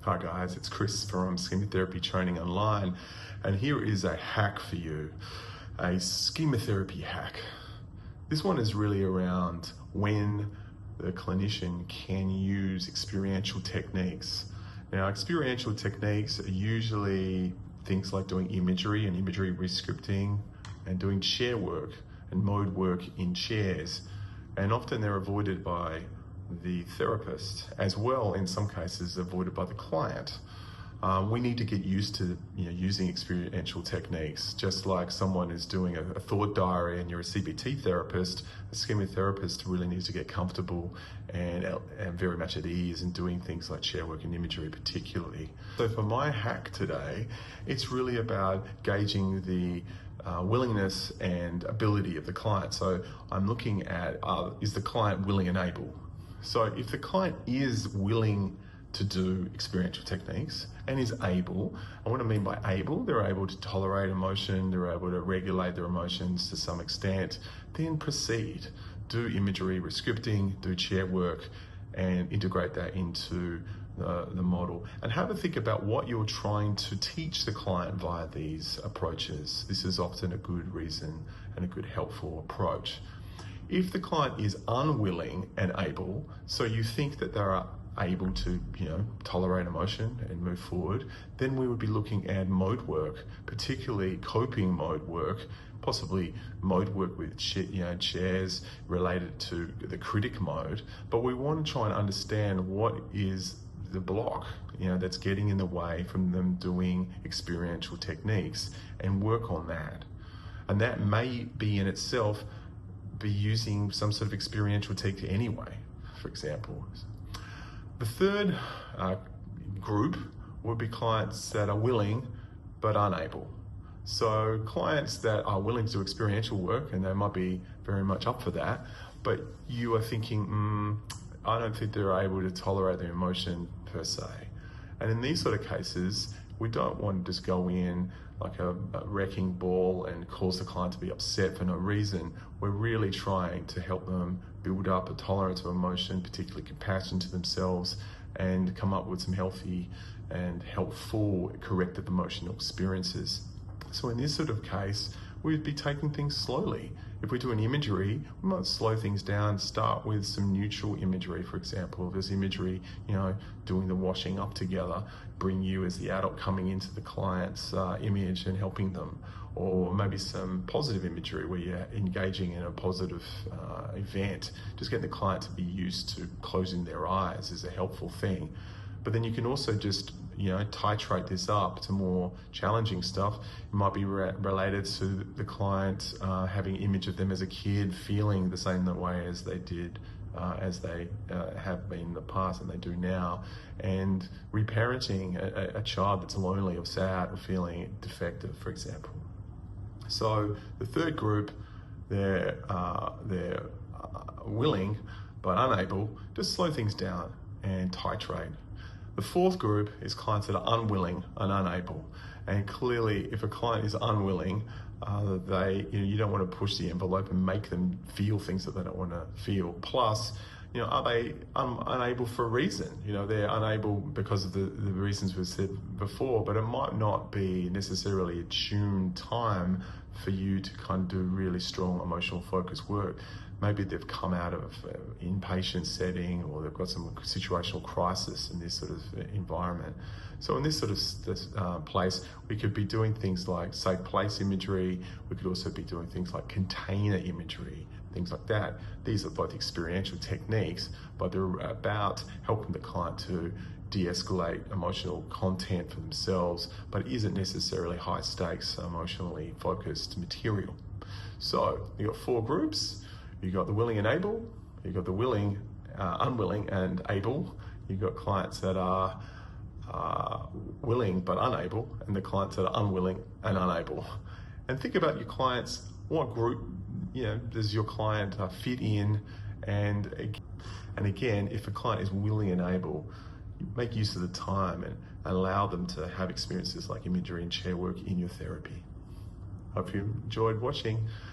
Hi guys, it's Chris from Schema Therapy Training Online, and here is a hack for you, a schema therapy hack. This one is really around when the clinician can use experiential techniques. Now, experiential techniques are usually things like doing imagery and imagery rescripting and doing chair work and mode work in chairs, and often they're avoided by the therapist, as well in some cases avoided by the client. We need to get used to using experiential techniques. Just like someone is doing a thought diary and you're a CBT therapist, a schema therapist really needs to get comfortable and very much at ease in doing things like chair work and imagery particularly. So for my hack today, it's really about gauging the willingness and ability of the client. So I'm looking at, is the client willing and able? So if the client is willing to do experiential techniques and is able, and what I mean by able, they're able to tolerate emotion, they're able to regulate their emotions to some extent, then proceed. Do imagery, rescripting, do chair work, and integrate that into the model. And have a think about what you're trying to teach the client via these approaches. This is often a good reason and a good helpful approach. If the client is unwilling and able, so you think that they're able to, tolerate emotion and move forward, then we would be looking at mode work, particularly coping mode work, possibly mode work with chairs related to the critic mode. But we want to try and understand what is the block, that's getting in the way from them doing experiential techniques and work on that. And that may be in itself be using some sort of experiential technique anyway, for example. The third group would be clients that are willing but unable. So clients that are willing to do experiential work, and they might be very much up for that, but you are thinking, I don't think they're able to tolerate their emotion per se. And in these sort of cases, we don't want to just go in like a wrecking ball and cause the client to be upset for no reason. We're really trying to help them build up a tolerance of emotion, particularly compassion to themselves, and come up with some healthy and helpful corrective emotional experiences. So in this sort of case, we'd be taking things slowly. If we do an imagery, we might slow things down, start with some neutral imagery, for example. If there's imagery, doing the washing up together, bring you as the adult coming into the client's image and helping them. Or maybe some positive imagery where you're engaging in a positive event. Just getting the client to be used to closing their eyes is a helpful thing. But then you can also just titrate this up to more challenging stuff. It might be related to the client having an image of them as a kid, feeling the same way as they did, as they have been in the past and they do now, and reparenting a child that's lonely or sad or feeling defective, for example. So the third group, they're willing but unable. Just slow things down and titrate. The fourth group is clients that are unwilling and unable. And clearly, if a client is unwilling, you don't want to push the envelope and make them feel things that they don't want to feel. Plus, are they unable for a reason? They're unable because of the reasons we've said before, but it might not be necessarily a tuned time for you to kind of do really strong emotional focused work. Maybe they've come out of inpatient setting, or they've got some situational crisis in this sort of environment. So in this sort of place, we could be doing things like safe place imagery. We could also be doing things like container imagery, things like that. These are both experiential techniques, but they're about helping the client to de-escalate emotional content for themselves, but it isn't necessarily high stakes, emotionally focused material. So you've got four groups. You've got the willing and able, you've got the willing, unwilling and able, you've got clients that are willing but unable, and the clients that are unwilling and unable. And think about your clients, what group does your client fit in, and again, if a client is willing and able, make use of the time and allow them to have experiences like imagery and chair work in your therapy. Hope you enjoyed watching.